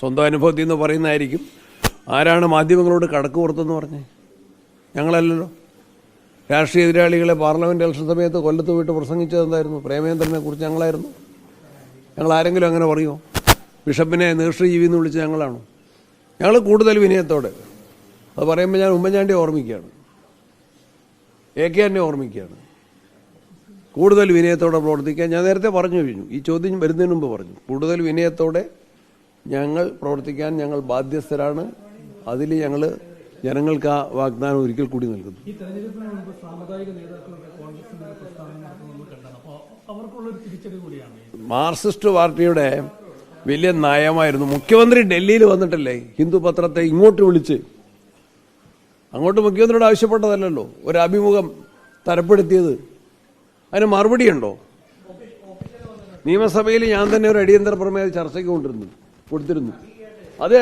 സ്വന്തം അനുഭവത്തിൽ നിന്ന് പറയുന്നതായിരിക്കും. ആരാണ് മാധ്യമങ്ങളോട് കടക്ക് പുറത്തെന്ന് പറഞ്ഞേ? ഞങ്ങളല്ലല്ലോ. രാഷ്ട്രീയ എതിരാളികളെ പാർലമെന്റ് ഇലക്ഷൻ സമയത്ത് കൊല്ലത്ത് പോയിട്ട് പ്രസംഗിച്ചത് എന്തായിരുന്നു? പ്രേമേന്ദ്രനെ കുറിച്ച് ഞങ്ങളായിരുന്നു. ഞങ്ങൾ ആരെങ്കിലും അങ്ങനെ പറയുമോ? ബിഷപ്പിനെ നീർഷജീവി എന്ന് വിളിച്ച് ഞങ്ങളാണോ? ഞങ്ങൾ കൂടുതൽ വിനയത്തോടെ, അത് പറയുമ്പോൾ ഞാൻ ഉമ്മൻചാണ്ടി ഓർമ്മിക്കുകയാണ്, AK തന്നെ ഓർമ്മിക്കുകയാണ്, കൂടുതൽ വിനയത്തോടെ പ്രവർത്തിക്കാൻ ഞാൻ നേരത്തെ പറഞ്ഞു കഴിഞ്ഞു. ഈ ചോദ്യം വരുന്നതിന് മുമ്പ് പറഞ്ഞു. കൂടുതൽ വിനയത്തോടെ ഞങ്ങൾ പ്രവർത്തിക്കാൻ ഞങ്ങൾ ബാധ്യസ്ഥരാണ്. അതിൽ ഞങ്ങൾ ജനങ്ങൾക്ക് ആ വാഗ്ദാനം ഒരിക്കൽ കൂടി നൽകുന്നു. മാർക്സിസ്റ്റ് പാർട്ടിയുടെ വലിയ നയമായിരുന്നു. മുഖ്യമന്ത്രി ഡൽഹിയിൽ വന്നിട്ടല്ലേ ഹിന്ദു പത്രത്തെ ഇങ്ങോട്ട് വിളിച്ച്, അങ്ങോട്ട് മുഖ്യമന്ത്രിയോട് ആവശ്യപ്പെട്ടതല്ലോ ഒരു അഭിമുഖം തരപ്പെടുത്തിയത്. അതിന് മറുപടിയുണ്ടോ? നിയമസഭയിൽ ഞാൻ തന്നെ ഒരു അടിയന്തര പ്രമേയ ചർച്ചയ്ക്ക് കൊടുത്തിരുന്നു. അത്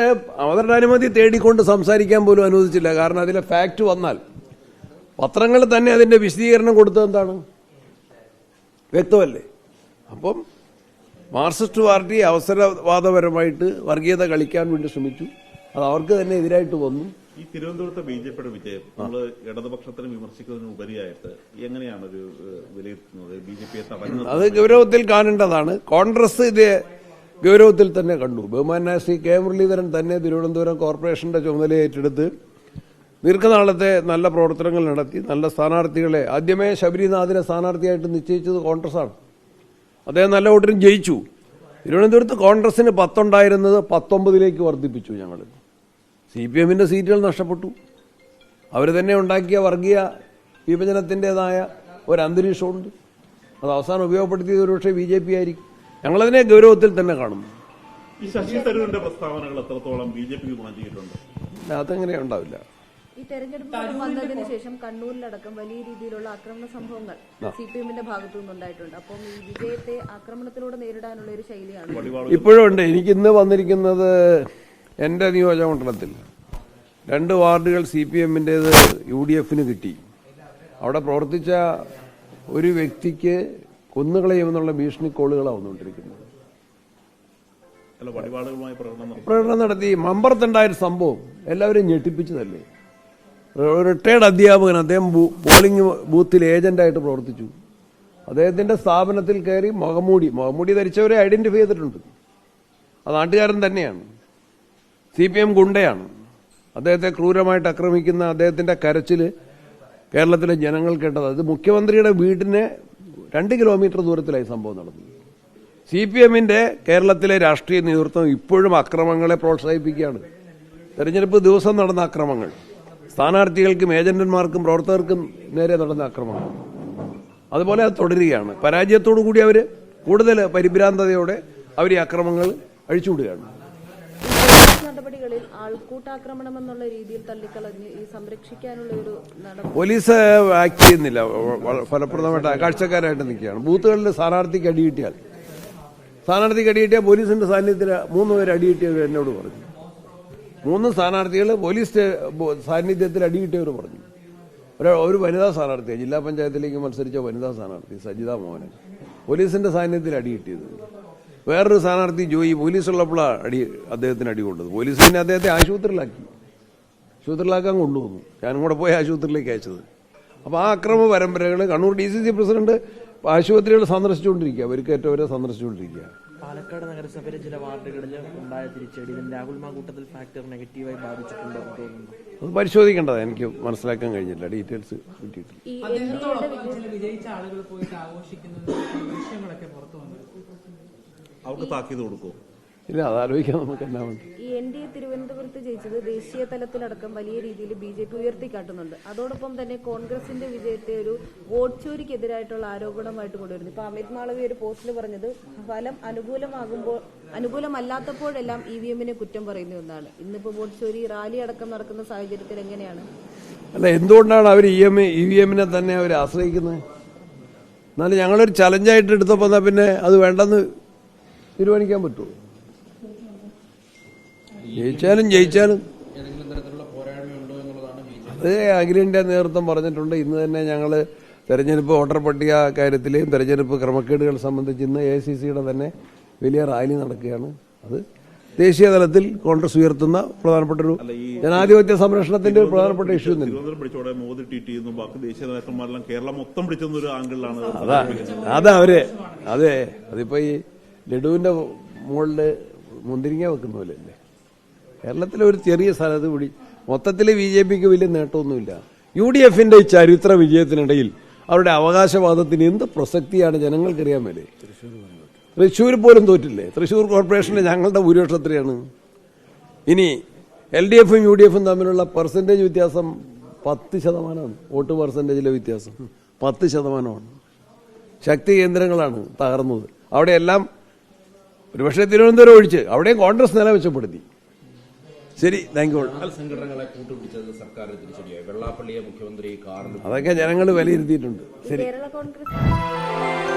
അവരുടെ അനുമതി തേടിക്കൊണ്ട് സംസാരിക്കാൻ പോലും അനുവദിച്ചില്ല. കാരണം അതിലെ ഫാക്ട് വന്നാൽ പത്രങ്ങൾ തന്നെ അതിന്റെ വിശദീകരണം കൊടുത്തത് എന്താണ്? വ്യക്തമല്ലേ? അപ്പം മാർക്സിസ്റ്റ് പാർട്ടി അവസരവാദപരമായിട്ട് വർഗീയത കളിക്കാൻ വേണ്ടി ശ്രമിച്ചു. അത് അവർക്ക് തന്നെ എതിരായിട്ട് വന്നു. ഈ തിരുവനന്തപുരത്തെ BJPയുടെ വിജയം നമ്മൾ ഇടതുപക്ഷത്തിന് വിമർശിക്കുന്നതിന് ഉപരിയായിട്ട് എങ്ങനെയാണ് ഒരു വിലയിരുത്തുന്നത്? BJPയെ തടഞ്ഞത് അത് ഗൗരവത്തിൽ കാണേണ്ടതാണ്. കോൺഗ്രസ് ഇത് ഗൗരവത്തിൽ തന്നെ കണ്ടു. ബഹുമാനായ ശ്രീ K മുരളീധരൻ തന്നെ തിരുവനന്തപുരം കോർപ്പറേഷന്റെ ചുമതല ഏറ്റെടുത്ത് ദീർഘനാളത്തെ നല്ല പ്രവർത്തനങ്ങൾ നടത്തി നല്ല സ്ഥാനാർത്ഥികളെ, ആദ്യമേ ശബരിനാഥിനെ സ്ഥാനാർത്ഥിയായിട്ട് നിശ്ചയിച്ചത് കോൺഗ്രസാണ്. അദ്ദേഹം നല്ല വോട്ടിനും ജയിച്ചു. തിരുവനന്തപുരത്ത് കോൺഗ്രസിന് 10 ഉണ്ടായിരുന്നത് 19 വർദ്ധിപ്പിച്ചു. ഞങ്ങൾ CPMന്റെ സീറ്റുകൾ നഷ്ടപ്പെട്ടു. അവർ തന്നെ ഉണ്ടാക്കിയ വർഗീയ വിഭജനത്തിൻ്റെതായ ഒരു അന്തരീക്ഷമുണ്ട്. അത് അവസാനം ഉപയോഗപ്പെടുത്തിയത് ഒരുപക്ഷെ BJP ആയിരിക്കും. ഞങ്ങളതിനെ ഗൗരവത്തിൽ തന്നെ കാണുന്നു. ഈ ശശി തരൂരിന്റെ പ്രസ്താവനകൾ എത്രത്തോളം BJPക്ക് ഗുണം ചെയ്തിട്ടുണ്ട്? അതെങ്ങനെ ഉണ്ടാവില്ല. ഈ തെരഞ്ഞെടുപ്പ് വന്നതിന് ശേഷം കണ്ണൂരിലടക്കം വലിയ രീതിയിലുള്ള ആക്രമണ സംഭവങ്ങൾ CPMന്റെ ഭാഗത്തു നിന്നുണ്ടായിട്ടുണ്ട്. അപ്പം ഈ വിജയത്തെ ആക്രമണത്തിലൂടെ നേരിടാനുള്ള ഒരു ശൈലിയാണ് ഇപ്പോഴും ഉണ്ട്. എനിക്കിന്ന് വന്നിരിക്കുന്നത് എന്റെ നിയോജകമണ്ഡലത്തിൽ 2 വാർഡുകൾ CPMന്റേത് UDFന് കിട്ടി. അവിടെ പ്രവർത്തിച്ച ഒരു വ്യക്തിക്ക് കൊന്നുകളയുമെന്നുള്ള ഭീഷണി കോളുകളാണ് വന്നുകൊണ്ടിരിക്കുന്നത്. പ്രകടനം നടത്തി. മമ്പറത്തുണ്ടായ സംഭവം എല്ലാവരും ഞെട്ടിപ്പിച്ചതല്ലേ. റിട്ടയർഡ് അധ്യാപകൻ, അദ്ദേഹം പോളിംഗ് ബൂത്തിൽ ഏജന്റായിട്ട് പ്രവർത്തിച്ചു. അദ്ദേഹത്തിന്റെ സ്ഥാപനത്തിൽ കയറി മുഖംമൂടി ധരിച്ചവരെ ഐഡന്റിഫൈ ചെയ്തിട്ടുണ്ട്. അത് നാട്ടുകാരൻ തന്നെയാണ്. CPM ഗുണ്ടയാണ്. അദ്ദേഹത്തെ ക്രൂരമായിട്ട് ആക്രമിക്കുന്ന അദ്ദേഹത്തിന്റെ കരച്ചില് കേരളത്തിലെ ജനങ്ങൾ കേട്ടത്. അത് മുഖ്യമന്ത്രിയുടെ വീടിന് 2 കിലോമീറ്റർ ദൂരത്തിലായി സംഭവം നടന്നു. CPMന്റെ കേരളത്തിലെ രാഷ്ട്രീയ നേതൃത്വം ഇപ്പോഴും അക്രമങ്ങളെ പ്രോത്സാഹിപ്പിക്കുകയാണ്. തെരഞ്ഞെടുപ്പ് ദിവസം നടന്ന അക്രമങ്ങൾ, സ്ഥാനാർത്ഥികൾക്കും ഏജന്റന്മാർക്കും പ്രവർത്തകർക്കും നേരെ നടന്ന അക്രമങ്ങൾ, അതുപോലെ അത് തുടരുകയാണ്. പരാജയത്തോടു കൂടി അവർ കൂടുതൽ പരിഭ്രാന്തതയോടെ അവർ ഈ അക്രമങ്ങൾ അഴിച്ചുവിടുകയാണ്. നടപടികളിൽ ആൾക്കൂട്ടാക്രമണം എന്നുള്ള രീതിയിൽ തള്ളിക്കളഞ്ഞ് ഈ സംരക്ഷിക്കാനുള്ള ഒരു പോലീസ് ആക്ട് ചെയ്യുന്നില്ല. ഫലപ്രദമായിട്ട് കാഴ്ചക്കാരായിട്ട് നിൽക്കുകയാണ്. ബൂത്തുകളിൽ സ്ഥാനാർത്ഥിക്ക് അടികിട്ടിയാൽ പോലീസിന്റെ സാന്നിധ്യത്തിൽ 3 പേര് അടികിട്ടിയവർ എന്നോട് പറഞ്ഞു. 3 സ്ഥാനാർത്ഥികൾ പോലീസ് സാന്നിധ്യത്തിൽ അടികിട്ടിയവർ പറഞ്ഞു. ഒരു വനിതാ സ്ഥാനാർത്ഥിയാണ്, ജില്ലാ പഞ്ചായത്തിലേക്ക് മത്സരിച്ച വനിതാ സ്ഥാനാർത്ഥി സജിത മോഹനൻ, പോലീസിന്റെ സാന്നിധ്യത്തിൽ അടികിട്ടിയത്. വേറൊരു സ്ഥാനാർത്ഥി ജോയി, പോലീസുള്ളപ്പോഴാണ് അദ്ദേഹത്തിന് അടി കൊണ്ടത്. പോലീസ് പിന്നെ അദ്ദേഹത്തെ ആശുപത്രിയിലാക്കാൻ കൊണ്ടുവന്നു. ഞാനും കൂടെ പോയി ആശുപത്രിയിലേക്ക് അയച്ചത്. അപ്പോൾ ആ അക്രമ പരമ്പരകൾ കണ്ണൂർ DCC പ്രസിഡന്റ് ആശുപത്രികൾ സന്ദർശിച്ചുകൊണ്ടിരിക്കുക, പരിക്കേറ്റവരെ സന്ദർശിച്ചുകൊണ്ടിരിക്കുക. പാലക്കാട് നഗരസഭയിലെ ചില വാർഡുകളിൽ ഉണ്ടായ തിരിച്ചടി രാഹുൽ മാങ്കൂട്ടത്തിൽ ഫാക്ടർ നെഗറ്റീവായി ബാധിച്ചിട്ടുണ്ടോ എന്ന് തോന്നുന്നു. അത് പരിശോധിക്കേണ്ടതാണ്. എനിക്ക് മനസ്സിലാക്കാൻ കഴിഞ്ഞില്ല, ഡീറ്റെയിൽസ് കിട്ടിയിട്ടില്ല. വിജയിച്ച ആളുകൾ പോയിട്ട് ആഘോഷിക്കുന്നത് ദൃശ്യങ്ങളൊക്കെ പുറത്തു വന്നു. അവർക്ക് താക്കീത് കൊടുക്കും. ഇല്ല, അതാലോചിക്കാൻ നമുക്ക് എന്നാ വേണ്ടി. ഈ NDA തിരുവനന്തപുരത്ത് ജയിച്ചത് ദേശീയ തലത്തിലടക്കം വലിയ രീതിയിൽ BJP ഉയർത്തിക്കാട്ടുന്നുണ്ട്. അതോടൊപ്പം തന്നെ കോൺഗ്രസിന്റെ വിജയത്തെ ഒരു വോട്ട് ചോരിക്കെതിരായിട്ടുള്ള ആരോപണമായിട്ട് കൊണ്ടുവരുന്നു. ഇപ്പൊ അമിത് മാളവി ഒരു പോസ്റ്റിൽ പറഞ്ഞത് ഫലം അനുകൂലമല്ലാത്തപ്പോഴെല്ലാം EVMനെ കുറ്റം പറയുന്ന ഒന്നാണ്. ഇന്നിപ്പോ വോട്ട് ചോരി റാലി അടക്കം നടക്കുന്ന സാഹചര്യത്തിൽ എങ്ങനെയാണ്? അല്ല, എന്തുകൊണ്ടാണ് അവർ EVMനെ തന്നെ അവർ ആശ്രയിക്കുന്നത്? എന്നാലും ഞങ്ങളൊരു ചലഞ്ചായിട്ട് എടുത്തപ്പോൾ പിന്നെ അത് വേണ്ടെന്ന് തീരുമാനിക്കാൻ പറ്റുമോ? ജയിച്ചാലും അത് അഖിലേന്ത്യാ നേതൃത്വം പറഞ്ഞിട്ടുണ്ട്. ഇന്ന് തന്നെ ഞങ്ങൾ തെരഞ്ഞെടുപ്പ് വോട്ടർ പട്ടിക കാര്യത്തിലെയും തെരഞ്ഞെടുപ്പ് ക്രമക്കേടുകൾ സംബന്ധിച്ച് ഇന്ന് AICCയുടെ തന്നെ വലിയ റാലി നടക്കുകയാണ്. അത് ദേശീയ തലത്തിൽ കോൺഗ്രസ് ഉയർത്തുന്ന പ്രധാനപ്പെട്ട ഒരു ജനാധിപത്യ സംരക്ഷണത്തിന്റെ ഒരു പ്രധാനപ്പെട്ട ഇഷ്യൂ തന്നെ. തിരുവനന്തപുരം പിടിച്ചോടെ മോദി ടി എന്നും ബാക്കി ദേശീയ നേതാക്കന്മാരെല്ലാം കേരളം മൊത്തം പിടിച്ചെന്നൊരു ആംഗിളിലാണ് അതാ അതെ അതിപ്പോ ഈ ലഡുവിന്റെ മുകളില് മുന്തിരിങ്ങ വെക്കുന്ന പോലെ അല്ലേ. കേരളത്തിലെ ഒരു ചെറിയ സ്ഥലത്ത് കൂടി മൊത്തത്തിൽ BJPക്ക് വലിയ നേട്ടമൊന്നുമില്ല. UDFന്റെ ഈ ചരിത്ര വിജയത്തിനിടയിൽ അവരുടെ അവകാശവാദത്തിന് എന്ത് പ്രസക്തിയാണ് ജനങ്ങൾക്കറിയാൻ മേലെ. തൃശ്ശൂർ പോലും തോറ്റില്ലേ? തൃശ്ശൂർ കോർപ്പറേഷനിൽ ഞങ്ങളുടെ ഭൂരിപക്ഷം എത്രയാണ്? ഇനി LDFും UDFും തമ്മിലുള്ള പെർസെന്റേജ് വ്യത്യാസം 10%. വോട്ട് പെർസെന്റേജിലെ വ്യത്യാസം 10%. ശക്തി കേന്ദ്രങ്ങളാണ് തകർന്നത്. അവിടെയെല്ലാം ഒരുപക്ഷെ തിരുവനന്തപുരം ഒഴിച്ച് അവിടെയും കോൺഗ്രസ് നില മെച്ചപ്പെടുത്തി. ശരി, താങ്ക് യു. സംഘടനകളെ കൂട്ടുപിടിച്ചത് സർക്കാരിന് തിരിച്ചടിയായി. വെള്ളാപ്പള്ളിയെ മുഖ്യമന്ത്രി കാറിൽ അതൊക്കെ ജനങ്ങൾ വിലയിരുത്തിയിട്ടുണ്ട്. ശരി. കേരള കോൺഗ്രസ്